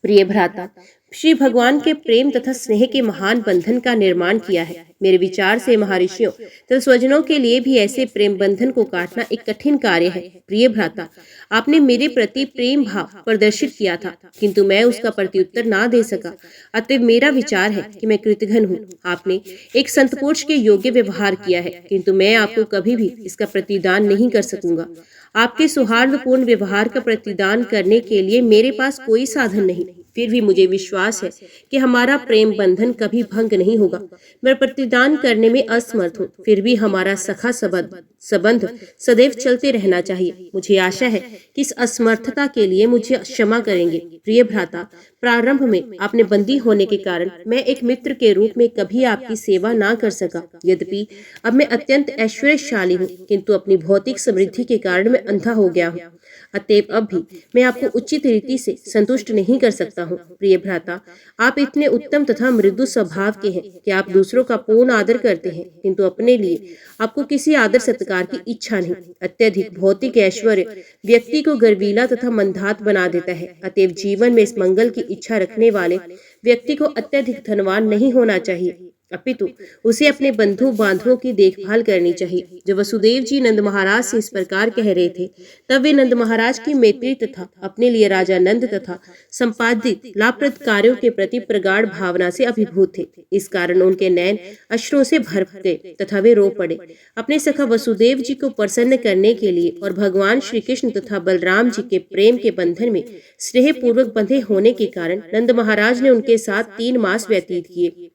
A: प्रिय भ्राता, श्री भगवान के प्रेम तथा स्नेह के महान बंधन का निर्माण किया है। मेरे विचार से महर्षियों तथा स्वजनों के लिए भी ऐसे प्रेम बंधन को काटना एक कठिन कार्य है। प्रिय भ्राता, आपने मेरे प्रति प्रेम भाव प्रदर्शित किया था, किंतु मैं उसका प्रत्युत्तर ना दे सका। अतः मेरा विचार है कि मैं कृतघ्न हूँ। आपने एक संत पुरुष के योग्य व्यवहार किया है, किंतु मैं आपको कभी भी इसका प्रतिदान नहीं कर सकूंगा। आपके सौहार्दपूर्ण व्यवहार का प्रतिदान करने के लिए मेरे पास कोई साधन नहीं। फिर भी मुझे विश्वास है कि हमारा प्रेम बंधन कभी भंग नहीं होगा। मैं प्रतिदान करने में असमर्थ हूँ, फिर भी हमारा सखा संबंध सदैव चलते रहना चाहिए। मुझे आशा है कि इस असमर्थता के लिए मुझे क्षमा करेंगे। प्रिय भ्राता, प्रारंभ में आपने बंदी होने के कारण मैं एक मित्र के रूप में कभी आपकी सेवा ना कर सका। यद्यपि अब मैं अत्यंत ऐश्वर्यशाली हूँ, किंतु अपनी भौतिक समृद्धि के कारण मैं अंधा हो गया हूँ। अतएव अब भी मैं आपको उचित रीति से संतुष्ट नहीं कर सकता हूँ। प्रिय भ्राता, आप इतने उत्तम तथा मृदु स्वभाव के हैं कि आप दूसरों का पूर्ण आदर करते हैं, किंतु अपने लिए आपको किसी आदर सत्कार की इच्छा नहीं। अत्यधिक भौतिक ऐश्वर्य व्यक्ति को गर्वीला तथा मंदात बना देता है। अतएव जीवन में इस मंगल की इच्छा रखने वाले व्यक्ति को अत्यधिक धनवान नहीं होना चाहिए, अपितु उसे अपने बंधु बांधवों की देखभाल करनी चाहिए। जब वसुदेव जी नंद महाराज से इस प्रकार कह रहे थे, तब वे नंद महाराज की मैत्री तथा अपने लिए राजा नंद तथा संपादित लाभप्रद कार्यों के प्रति प्रगाढ़ भावना से अभिभूत थे। इस कारण उनके नयन अश्रुओं से भर गए तथा वे रो पड़े। अपने सखा वसुदेव जी को प्रसन्न करने के लिए और भगवान श्री कृष्ण तथा बलराम जी के प्रेम के बंधन में स्नेह पूर्वक बंधे होने के कारण नंद महाराज ने उनके साथ 3 मास व्यतीत किए।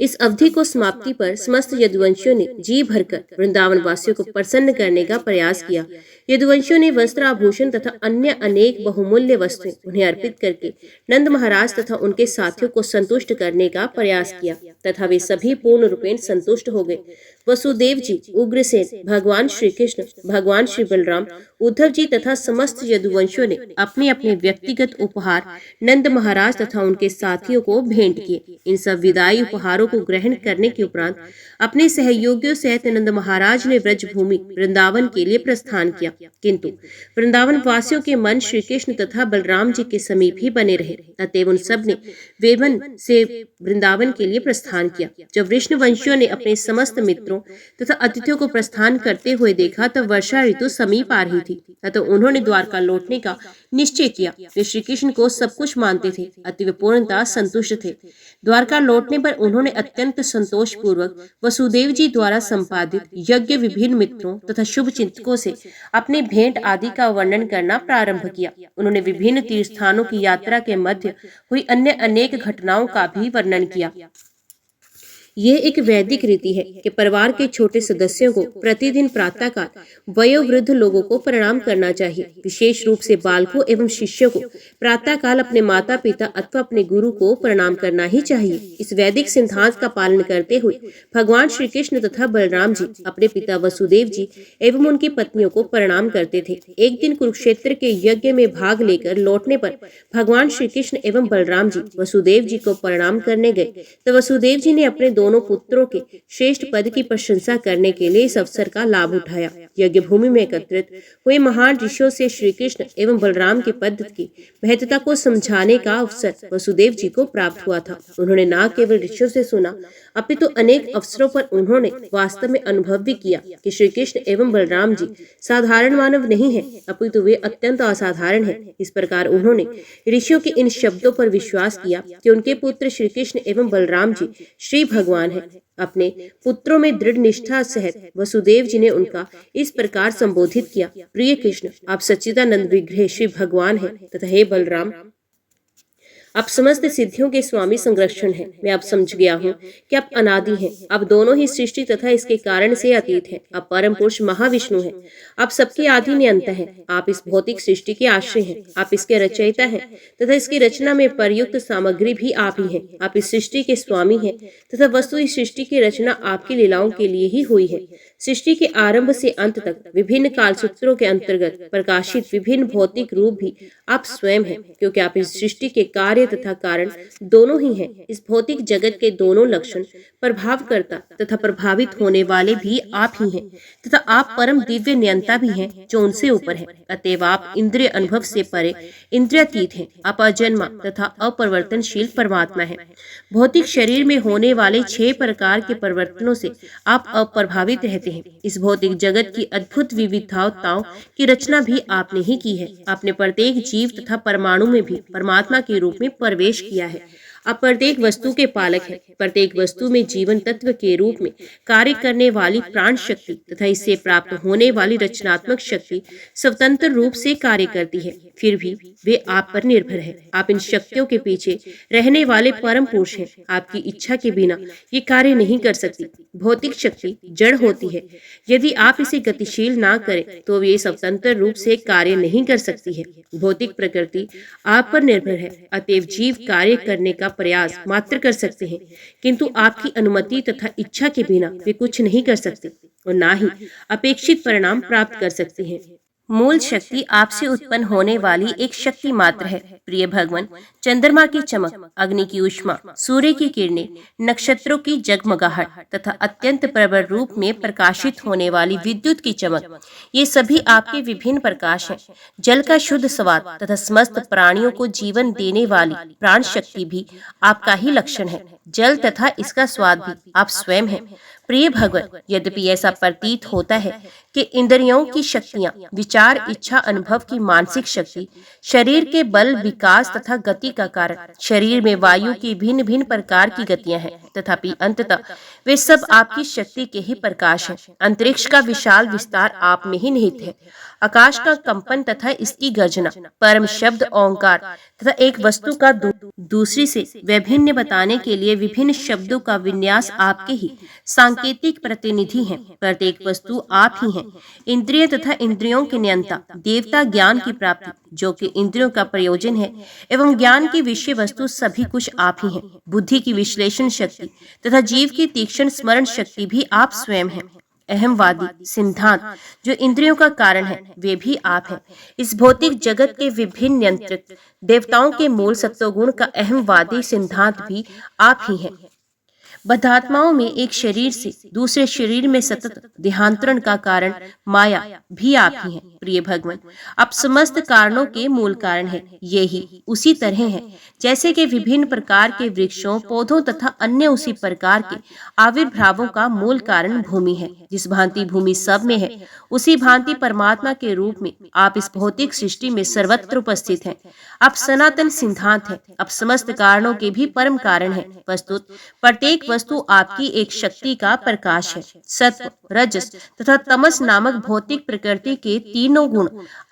A: इस अवधि को समाप्ति पर समस्त यदुवंशियों ने जी भरकर वृंदावन वासियों को प्रसन्न करने का प्रयास किया। यदुवंशियों ने वस्त्र, आभूषण तथा अन्य अनेक बहुमूल्य वस्तुएं उन्हें अर्पित करके नंद महाराज तथा उनके साथियों को संतुष्ट करने का प्रयास किया तथा वे सभी पूर्ण रूपेण संतुष्ट हो गए। वसुदेव जी, उग्रसेन, भगवान श्री कृष्ण, भगवान श्री बलराम, उद्धव जी तथा समस्त यदुवंशियों ने अपने अपने व्यक्तिगत उपहार नंद महाराज तथा उनके साथियों को भेंट किए। इन सब विदाई उपहारों को ग्रहण करने के उपरांत अपने सहयोगियों सहित नंद महाराज ने ब्रजभूमि वृंदावन के लिए प्रस्थान किया, किंतु वृंदावन वासियों के मन श्री कृष्ण तथा बलराम जी के समीप ही बने रहे। अतएव उन सब ने वेवन से वृंदावन के लिए प्रस्थान किया। जब विष्णुवंशियों ने अपने समस्त मित्रों तथा अतिथियों को प्रस्थान करते हुए देखा, तब वर्षा ऋतु समीप आ रही थी। अतः उन्होंने द्वारका लौटने का निश्चय किया। वे श्री कृष्ण को सब कुछ मानते थे, अति पूर्णतः संतुष्ट थे। द्वारका लौटने पर उन्होंने अत्यंत संतोष पूर्वक वसुदेव जी द्वारा संपादित यज्ञ, विभिन्न मित्रों तथा शुभ चिंतकों से अपने भेंट आदि का वर्णन करना प्रारंभ किया। उन्होंने विभिन्न तीर्थ स्थानों की यात्रा के मध्य हुई अन्य अनेक घटनाओं का भी वर्णन किया। यह एक वैदिक रीति है कि परिवार के छोटे सदस्यों को प्रतिदिन प्रातःकाल वयोवृद्ध लोगों को प्रणाम करना चाहिए। विशेष रूप से बालकों एवं शिष्यों को प्रातःकाल अपने माता पिता अथवा अपने गुरु को प्रणाम करना ही चाहिए। इस वैदिक सिद्धांत का पालन करते हुए भगवान श्री कृष्ण तथा बलराम जी अपने पिता वसुदेव जी एवं उनकी पत्नियों को प्रणाम करते थे। एक दिन कुरुक्षेत्र के यज्ञ में भाग लेकर लौटने पर भगवान श्री कृष्ण एवं बलराम जी वसुदेव जी को प्रणाम करने गए, तो वसुदेव जी ने अपने दोनों पुत्रों के श्रेष्ठ पद की प्रशंसा करने के लिए इस अवसर का लाभ उठाया। यज्ञ भूमि में एकत्रित हुए महान ऋषियों से श्री कृष्ण एवं बलराम के पद की महत्ता को समझाने का अवसर वसुदेव जी को प्राप्त हुआ था। उन्होंने न केवल ऋषियों से सुना, अपितु अनेक अवसरों पर उन्होंने वास्तव में अनुभव भी किया कि श्री कृष्ण एवं बलराम जी साधारण मानव नहीं है, अपितु वे अत्यंत असाधारण हैं। इस प्रकार उन्होंने ऋषियों के इन शब्दों पर विश्वास किया कि उनके पुत्र श्री कृष्ण एवं बलराम जी श्री भगवान हैं। अपने पुत्रों में दृढ़ निष्ठा सहित वसुदेव जी ने उनका इस प्रकार संबोधित किया, प्रिय कृष्ण, आप सच्चिदानंद विग्रह श्री भगवान हैं तथा हे बलराम, आप समस्त सिद्धियों के स्वामी संरक्षण हैं। मैं अब समझ गया हूँ कि आप अनादि हैं। आप दोनों ही सृष्टि तथा इसके कारण से अतीत हैं। आप परम पुरुष महाविष्णु हैं। आप सबके आदि नियंता हैं। आप इस भौतिक सृष्टि के आश्रय हैं। आप इसके रचयिता हैं तथा इसकी रचना में प्रयुक्त सामग्री भी आप ही हैं। आप इस सृष्टि के स्वामी हैं तथा वस्तु इस सृष्टि की रचना आपकी लीलाओं के लिए ही हुई है। सृष्टि के आरंभ से अंत तक विभिन्न कालसूत्रों के अंतर्गत प्रकाशित विभिन्न भौतिक रूप भी आप स्वयं हैं, क्योंकि आप इस सृष्टि के कार्य तथा कारण दोनों ही हैं। इस भौतिक जगत के दोनों लक्षण, प्रभावकर्ता तथा प्रभावित होने वाले भी आप ही हैं तथा आप परम दिव्य नियंता भी हैं जो उनसे ऊपर है। अतएव आप इंद्रिय अनुभव से परे इंद्रियातीत हैं। आप अजन्मा तथा अपरिवर्तनशील परमात्मा हैं। भौतिक शरीर में होने वाले 6 प्रकार के परिवर्तनों से आप अप्रभावित रहते हैं। इस भौतिक जगत की अद्भुत विविधताओं की रचना भी आपने ही की है। आपने प्रत्येक जीव तथा परमाणु में भी परमात्मा के रूप में प्रवेश किया है। आप प्रत्येक वस्तु के पालक हैं। प्रत्येक वस्तु में जीवन तत्व के रूप में कार्य करने वाली प्राण शक्ति तथा इससे प्राप्त होने वाली रचनात्मक शक्ति स्वतंत्र रूप से कार्य करती है। फिर भी वे आप पर निर्भर है। आप इन शक्तियों के पीछे रहने वाले परम पुरुष हैं। आपकी इच्छा के बिना ये कार्य नहीं कर सकती। भौतिक शक्ति जड़ होती है। यदि आप इसे गतिशील ना करें तो वे स्वतंत्र रूप से कार्य नहीं कर सकती है। भौतिक प्रकृति आप पर निर्भर है। अतएव जीव कार्य करने का प्रयास मात्र कर सकते हैं, किंतु आपकी अनुमति तथा इच्छा के बिना वे कुछ नहीं कर सकते और ना ही अपेक्षित परिणाम प्राप्त कर सकते हैं। मूल शक्ति आपसे उत्पन्न होने वाली एक शक्ति मात्र है। प्रिय भगवान, चंद्रमा की चमक, अग्नि की ऊष्मा, सूर्य की किरणें, नक्षत्रों की जगमगाहट तथा अत्यंत प्रबल रूप में प्रकाशित होने वाली विद्युत की चमक, ये सभी आपके विभिन्न प्रकाश हैं। जल का शुद्ध स्वाद तथा समस्त प्राणियों को जीवन देने वाली प्राण शक्ति भी आपका ही लक्षण है। जल तथा इसका स्वाद भी आप स्वयं हैं। प्रिय भगवान, यद्यपि ऐसा प्रतीत होता है कि इंद्रियों की शक्तियां, विचार, इच्छा, अनुभव की मानसिक शक्ति, शरीर के बल, विकास तथा गति का कारण शरीर में वायु की भिन्न भिन्न प्रकार की गतियां हैं, तथापि अंततः वे सब आपकी शक्ति के ही प्रकाश हैं। अंतरिक्ष का विशाल विस्तार आप में ही निहित है। आकाश का कंपन तथा इसकी गर्जना, परम शब्द ओंकार तथा एक वस्तु का दूसरी से विभिन्न बताने के लिए विभिन्न शब्दों का विन्यास आपके ही सांकेतिक प्रतिनिधि हैं। प्रत्येक वस्तु आप ही हैं। इंद्रिय तथा इंद्रियों के नियंता, देवता, ज्ञान की प्राप्ति जो कि इंद्रियों का प्रयोजन है, एवं ज्ञान की विषय वस्तु सभी कुछ आप ही हैं। बुद्धि की विश्लेषण शक्ति तथा जीव की तीक्ष्ण स्मरण शक्ति भी आप स्वयं हैं। अहमवादी सिद्धांत जो इंद्रियों का कारण है, वे भी आप हैं। इस भौतिक जगत के विभिन्न नियंत्रित देवताओं के मूल सत्वगुण का अहमवादी सिद्धांत भी आप ही हैं। बद्धात्माओं में एक शरीर से दूसरे शरीर में सतत देहांतरण का कारण माया भी आप ही हैं। प्रिय भगवान, आप समस्त कारणों के मूल कारण हैं। ये ही उसी तरह है जैसे कि विभिन्न प्रकार के वृक्षों, पौधों तथा अन्य उसी प्रकार के आविर्भावों का मूल कारण भूमि है। जिस भांति भूमि सब में है, उसी भांति परमात्मा के रूप में आप इस भौतिक सृष्टि में सर्वत्र उपस्थित हैं। आप सनातन सिद्धांत हैं। आप समस्त कारणों के भी परम कारण हैं। वस्तुत प्रत्येक वस्तु आपकी एक शक्ति का प्रकाश है। सत्व, रजस तथा तमस नामक भौतिक प्रकृति के तीनों गुण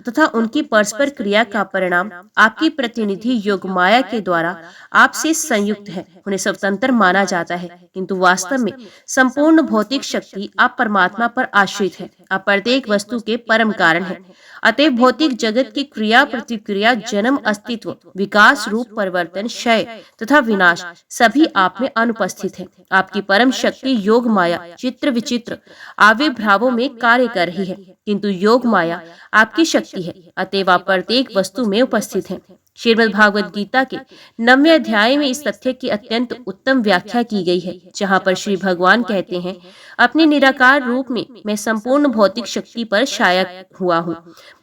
A: तथा उनकी परस्पर क्रिया का परिणाम आपकी प्रतिनिधि योग माया के द्वारा आपसे संयुक्त है। उन्हें स्वतंत्र माना जाता है, किंतु वास्तव में संपूर्ण भौतिक शक्ति आप परमात्मा पर आश्रित है। आप प्रत्येक वस्तु के परम कारण है। अतः भौतिक जगत की क्रिया, प्रतिक्रिया, जन्म, अस्तित्व, विकास, रूप परिवर्तन, क्षय तथा विनाश सभी आप में अनुपस्थित है। आपकी परम शक्ति योग माया चित्र विचित्र आविर्भावों में कार्य कर रही है, किंतु योग माया आपकी शक्ति है। अतएव आप प्रत्येक वस्तु में उपस्थित हैं। श्रीमद् भागवत गीता के 9वें अध्याय में इस तथ्य की अत्यंत उत्तम व्याख्या की गई है, जहाँ पर श्री भगवान कहते हैं, अपने निराकार रूप में मैं संपूर्ण भौतिक शक्ति पर शाया हुआ हूँ।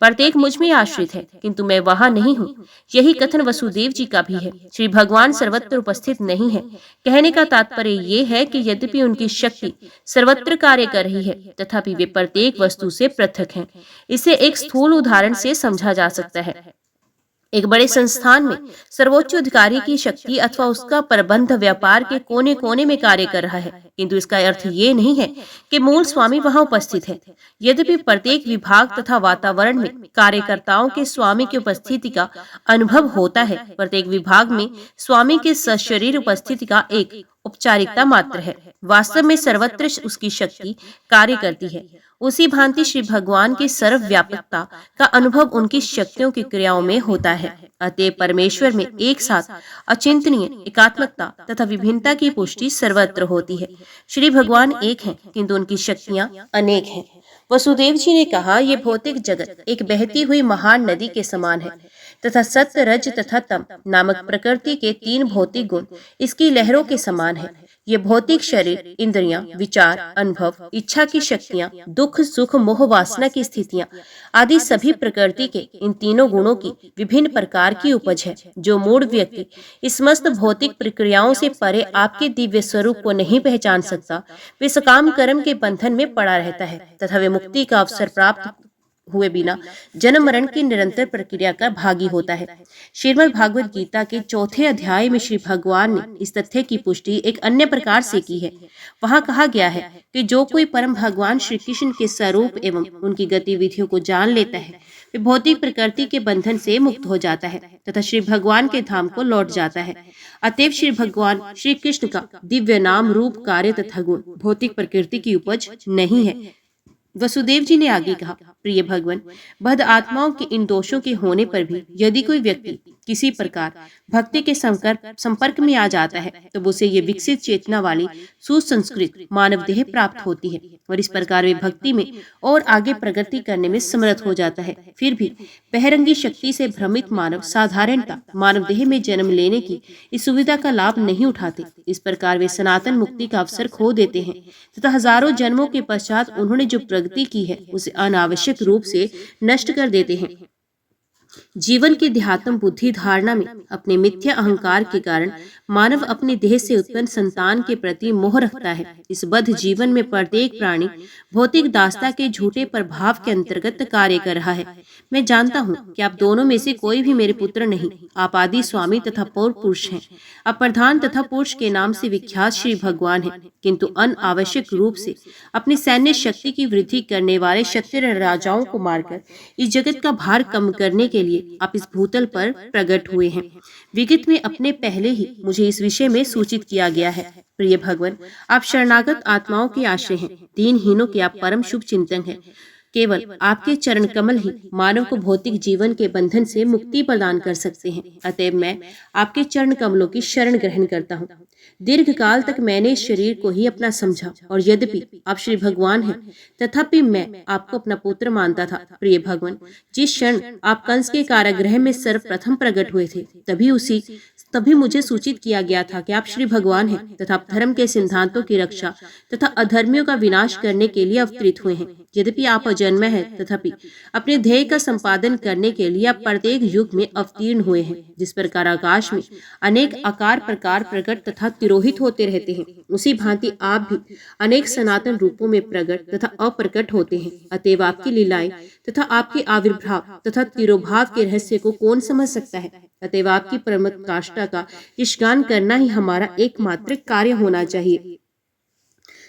A: प्रत्येक मुझ में आश्रित है, किंतु मैं वहाँ नहीं हूँ। यही कथन वसुदेव जी का भी है। श्री भगवान सर्वत्र उपस्थित नहीं है। कहने का तात्पर्य ये है कि यद्यपि उनकी शक्ति सर्वत्र कार्य कर रही है, तथापि वे प्रत्येक वस्तु से पृथक हैं। इसे एक स्थूल उदाहरण से समझा जा सकता है। एक बड़े संस्थान में सर्वोच्च अधिकारी की शक्ति अथवा उसका प्रबंध व्यापार के कोने कोने में कार्य कर रहा है, किंतु इसका अर्थ ये नहीं है कि मूल स्वामी वहां उपस्थित है। यद्यपि प्रत्येक विभाग तथा वातावरण में कार्यकर्ताओं के स्वामी की उपस्थिति का अनुभव होता है, प्रत्येक विभाग में स्वामी के सशरीर उपस्थिति का एक औपचारिकता मात्र है। वास्तव में सर्वत्र उसकी शक्ति कार्य करती है। उसी भांति श्री भगवान की सर्वव्यापकता का अनुभव उनकी शक्तियों की क्रियाओं में होता है। अतः परमेश्वर में एक साथ अचिंतनीय एकात्मकता तथा विभिन्नता की पुष्टि सर्वत्र होती है। श्री भगवान एक हैं, किंतु उनकी शक्तियां अनेक हैं। वसुदेव जी ने कहा, ये भौतिक जगत एक बहती हुई महान नदी के समान है तथा सत्य, रज तथा तम नामक प्रकृति के 3 भौतिक गुण इसकी लहरों के समान है। ये भौतिक शरीर, इंद्रियां, विचार, अनुभव, इच्छा की शक्तियां, दुख, सुख, मोह, वासना की स्थितियां आदि सभी प्रकृति के इन तीनों गुणों की विभिन्न प्रकार की उपज है। जो मूढ़ व्यक्ति इस समस्त भौतिक प्रक्रियाओं से परे आपके दिव्य स्वरूप को नहीं पहचान सकता, वे सकाम कर्म के बंधन में पड़ा रहता है तथा वे मुक्ति का अवसर प्राप्त हुए बिना जन्म मरण की निरंतर प्रक्रिया का भागी होता है। श्रीमद् भागवत गीता के 4थे अध्याय में श्री भगवान ने इस तथ्य की पुष्टि एक अन्य प्रकार से की है। वहाँ कहा गया है कि जो कोई परम भगवान श्री कृष्ण के स्वरूप एवं उनकी गतिविधियों को जान लेता है, वे भौतिक प्रकृति के बंधन से मुक्त हो जाता है तथा श्री भगवान के धाम को लौट जाता है। अतएव श्री भगवान श्री कृष्ण का दिव्य नाम, रूप, कार्य तथा गुण भौतिक प्रकृति की उपज नहीं है। वसुदेव जी ने आगे कहा, प्रिय भगवान, बद्ध आत्माओं के इन दोषों के होने पर भी यदि कोई व्यक्ति किसी प्रकार भक्ति के संपर्क में आ जाता है, तो उसे ये विकसित चेतना वाली सुसंस्कृत मानव देह प्राप्त होती है और इस प्रकार वे भक्ति में और आगे प्रगति करने में समर्थ हो जाता है। फिर भी बहरंगी शक्ति से भ्रमित मानव साधारणतः मानव देह में जन्म लेने की इस सुविधा का लाभ नहीं उठाते। इस प्रकार वे सनातन मुक्ति का अवसर खो देते हैं तथा हजारों जन्मों के पश्चात उन्होंने जो प्रगति की है उसे अनावश्यक रूप से नष्ट कर देते हैं। जीवन की देहात्म बुद्धि धारणा में अपने मिथ्या अहंकार के कारण मानव अपने देह से उत्पन्न संतान के प्रति मोह रखता है। इस बद्ध जीवन में प्रत्येक प्राणी भौतिक दास्ता के झूठे प्रभाव के अंतर्गत कार्य कर रहा है। मैं जानता हूँ कि आप दोनों में से कोई भी मेरे पुत्र नहीं। आप आदि स्वामी तथा पौर पुरुष हैं। आप प्रधान तथा पुरुष के नाम से विख्यात श्री भगवान हैं, किंतु अनावश्यक रूप से अपनी सैन्य शक्ति की वृद्धि करने वाले क्षत्रिय राजाओं को मारकर इस जगत का भार कम करने के लिए आप इस भूतल पर प्रकट हुए हैं। विगत में अपने पहले ही मुझे इस विषय में सूचित किया गया है। प्रिय भगवान, आप शरणागत आत्माओं के आश्रय हैं, दीनहीनों के आप परम शुभ चिंतन हैं। केवल आपके चरण कमल ही मानव को भौतिक जीवन के बंधन से मुक्ति प्रदान कर सकते हैं। अतएव मैं आपके चरण कमलों की शरण ग्रहण करता हूँ। दीर्घ काल तक मैंने इस शरीर को ही अपना समझा और यद्यपि आप श्री भगवान हैं, तथापि मैं आपको अपना पुत्र मानता था। प्रिय भगवान, जिस क्षण आप कंस के कारागृह में सर्वप्रथम प्रकट हुए थे, तभी मुझे सूचित किया गया था कि आप श्री भगवान हैं तथा आप धर्म के सिद्धांतों की रक्षा तथा अधर्मियों का विनाश करने के लिए अवतरित हुए हैं। यद्यपि आप अजन्मे हैं, तथापि अपने ध्येय का संपादन करने के लिए आप प्रत्येक युग में अवतीर्ण हुए हैं। जिस प्रकार आकाश में अनेक आकार प्रकार प्रकट तथा तिरोहित होते रहते हैं, उसी भांति आप भी अनेक सनातन रूपों में प्रकट तथा अप्रकट होते हैं। अतएव आपकी लीलाएं तथा आपके आविर्भाव तथा तिरोभाव के रहस्य को कौन समझ सकता है। अतएव आपकी परमकाष्ठा का यशगान करना ही हमारा एकमात्र कार्य होना चाहिए।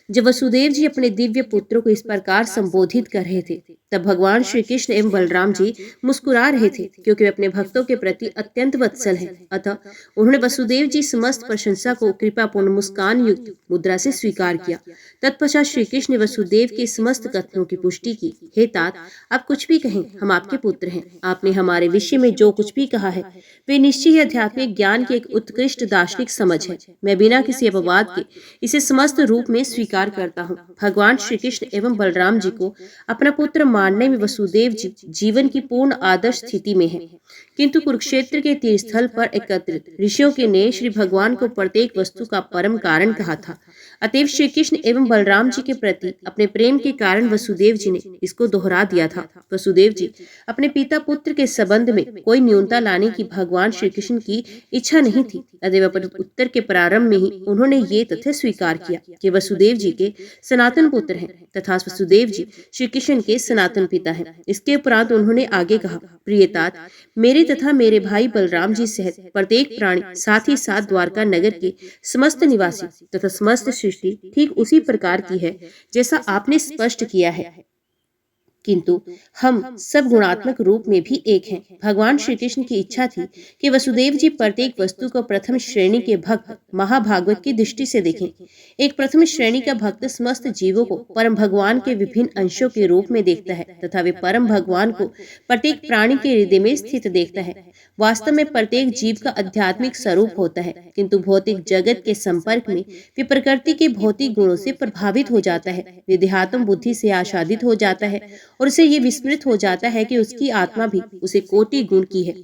A: जब वसुदेव जी अपने दिव्य पुत्र को इस प्रकार संबोधित कर रहे थे, तब भगवान श्री कृष्ण एवं बलराम जी मुस्कुरा रहे थे, क्योंकि वे अपने भक्तों के प्रति अत्यंत वत्सल हैं। अतः उन्होंने वसुदेव जी समस्त प्रशंसा को कृपापूर्ण मुस्कान युक्त मुद्रा से स्वीकार किया। तत्पश्चात श्री कृष्ण ने वसुदेव के समस्त कथनों की पुष्टि की। हे तात, आप कुछ भी कहें, हम आपके पुत्र हैं। आपने हमारे विषय में जो कुछ भी कहा है वे निश्चय ही आध्यात्मिक ज्ञान की एक उत्कृष्ट दार्शनिक समझ है। मैं बिना किसी अपवाद के इसे समस्त रूप में स्वीकार स्वीकार करता हूँ। भगवान श्री कृष्ण एवं बलराम जी को अपना पुत्र मानने में वसुदेव जी जीवन की पूर्ण आदर्श स्थिति में है। किंतु कुरुक्षेत्र के तीर्थस्थल पर एकत्रित ऋषियों के ने श्री भगवान को प्रत्येक वस्तु का परम कारण कहा था। अतएव श्री कृष्ण एवं बलराम जी के प्रति अपने प्रेम के कारण वसुदेव जी ने इसको दोहरा दिया था। वसुदेव जी अपने पिता पुत्र के संबंध में कोई न्यूनता लाने की भगवान श्री कृष्ण की इच्छा नहीं थी। अतएव उत्तर के प्रारंभ में ही उन्होंने ये तथ्य स्वीकार किया कि वसुदेव जी के सनातन पुत्र हैं तथा वसुदेव जी श्री कृष्ण के सनातन पिता हैं। इसके उपरांत उन्होंने आगे कहा, प्रियतात, मेरे तथा मेरे भाई बलराम जी सहित प्रत्येक प्राणी, साथ ही साथ द्वारका नगर के समस्त निवासी तथा समस्त सृष्टि ठीक उसी प्रकार की है जैसा आपने स्पष्ट किया है, किंतु हम सब गुणात्मक रूप में भी एक हैं। भगवान श्री कृष्ण की इच्छा थी कि वसुदेव जी प्रत्येक वस्तु को प्रथम श्रेणी के भक्त महाभागवत की दृष्टि से देखें। एक प्रथम श्रेणी का भक्त समस्त जीवों को परम भगवान के विभिन्न अंशों के रूप में देखता है तथा वे परम भगवान को प्रत्येक प्राणी के हृदय में स्थित देखता है। वास्तव में प्रत्येक जीव का आध्यात्मिक स्वरूप होता है, किंतु भौतिक जगत के संपर्क में वे प्रकृति के भौतिक गुणों से प्रभावित हो जाता है। वे देहात्म बुद्धि से आच्छादित हो जाता है और उसे ये विस्मृत हो जाता है कि उसकी आत्मा भी उसे कोटि गुण की है,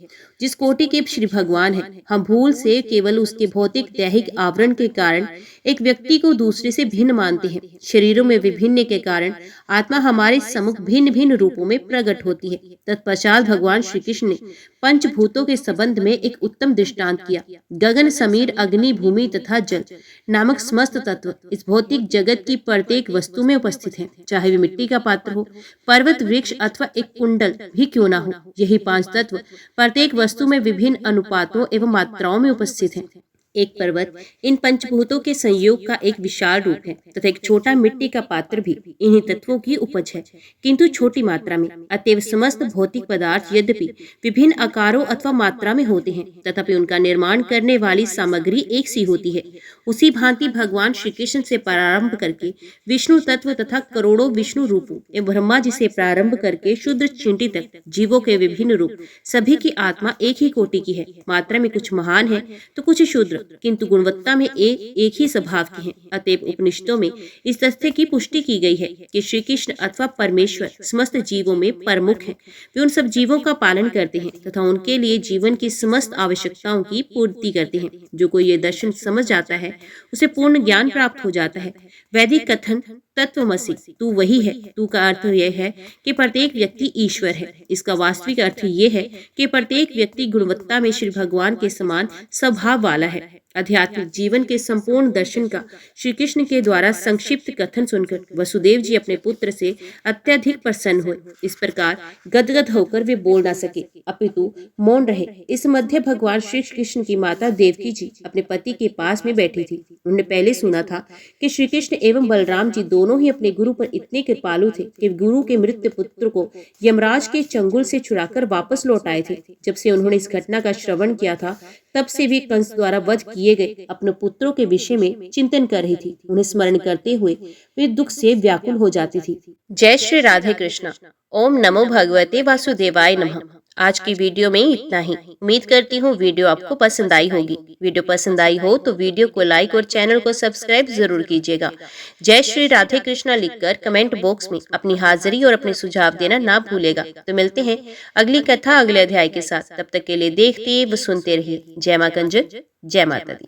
A: जिस कोटि के श्री भगवान है। हम भूल से केवल उसके भौतिक दैहिक आवरण के कारण एक व्यक्ति को दूसरे से भिन्न मानते हैं। शरीरों में विभिन्न के कारण आत्मा हमारे सम्मुख भिन्न भिन्न रूपों में प्रकट होती है। तत्पश्चात भगवान श्री कृष्ण ने पंचभूतों के संबंध में एक उत्तम दृष्टांत किया। गगन, समीर, अग्नि, भूमि तथा जल नामक समस्त तत्व इस भौतिक जगत की प्रत्येक वस्तु में उपस्थित हैं, चाहे वे मिट्टी का पात्र हो, पर्वत, वृक्ष अथवा एक कुंडल भी क्यों ना हो। यही पांच तत्व प्रत्येक वस्तु में विभिन्न अनुपातों एवं मात्राओं में उपस्थित हैं। एक पर्वत इन पंचभूतों के संयोग का एक विशाल रूप है तथा एक छोटा मिट्टी का पात्र भी इन्हीं तत्वों की उपज है, किंतु छोटी मात्रा में। अतएव समस्त भौतिक पदार्थ यद्यपि विभिन्न आकारों अथवा मात्रा में होते हैं, तथापि उनका निर्माण करने वाली सामग्री एक सी होती है। उसी भांति भगवान श्री कृष्ण से प्रारंभ करके विष्णु तत्व तथा करोड़ों विष्णु रूपों एवं ब्रह्मा जी से प्रारंभ करके शुद्र चींटी तक जीवों के विभिन्न रूप, सभी की आत्मा एक ही कोटि की है। मात्रा में कुछ महान है तो कुछ शूद्र, किंतु गुणवत्ता में एक ही स्वभाव के हैं। अतएव उपनिषदों में इस तथ्य की पुष्टि की गई है कि श्री कृष्ण अथवा परमेश्वर समस्त जीवों में प्रमुख हैं। वे उन सब जीवों का पालन करते हैं तथा उनके लिए जीवन की समस्त आवश्यकताओं की पूर्ति करते हैं। जो कोई ये दर्शन समझ जाता है उसे पूर्ण ज्ञान प्राप्त हो जाता है। वैदिक कथन तत्वमसि, तू वही है, तू का अर्थ यह है कि प्रत्येक व्यक्ति ईश्वर है। इसका वास्तविक अर्थ यह है कि प्रत्येक व्यक्ति गुणवत्ता में श्री भगवान के समान स्वभाव वाला है। आध्यात्मिक जीवन के संपूर्ण दर्शन का श्री कृष्ण के द्वारा संक्षिप्त कथन सुनकर वसुदेव जी अपने पुत्र से अत्यधिक प्रसन्न हुए। इस प्रकार गदगद होकर वे बोल न सके, अपितु मौन रहे। इस मध्य भगवान श्री कृष्ण की माता देवकी जी अपने पति के पास में बैठी थी। उन्होंने पहले सुना था कि श्री कृष्ण एवं बलराम जी दोनों ही अपने गुरु पर इतने कृपालु थे कि गुरु के मृत पुत्र को यमराज के चंगुल से छुड़ाकर वापस लौट आए थे। जब से उन्होंने इस घटना का श्रवण किया था, तब से वे कंस द्वारा वध किए गए अपने पुत्रों के विषय में चिंतन कर रही थी। उन्हें स्मरण करते हुए वे दुख से व्याकुल हो जाती थी। जय श्री राधे कृष्णा। ओम नमो भगवते वासुदेवाय नमः। आज की वीडियो में इतना ही। उम्मीद करती हूँ वीडियो आपको पसंद आई होगी। वीडियो पसंद आई हो तो वीडियो को लाइक और चैनल को सब्सक्राइब जरूर कीजिएगा। जय श्री राधे कृष्णा लिखकर कमेंट बॉक्स में अपनी हाजिरी और अपने सुझाव देना ना भूलेगा। तो मिलते हैं अगली कथा अगले अध्याय के साथ। तब तक के लिए देखते व सुनते रहिए। जय मां कंजक, जय माता दी।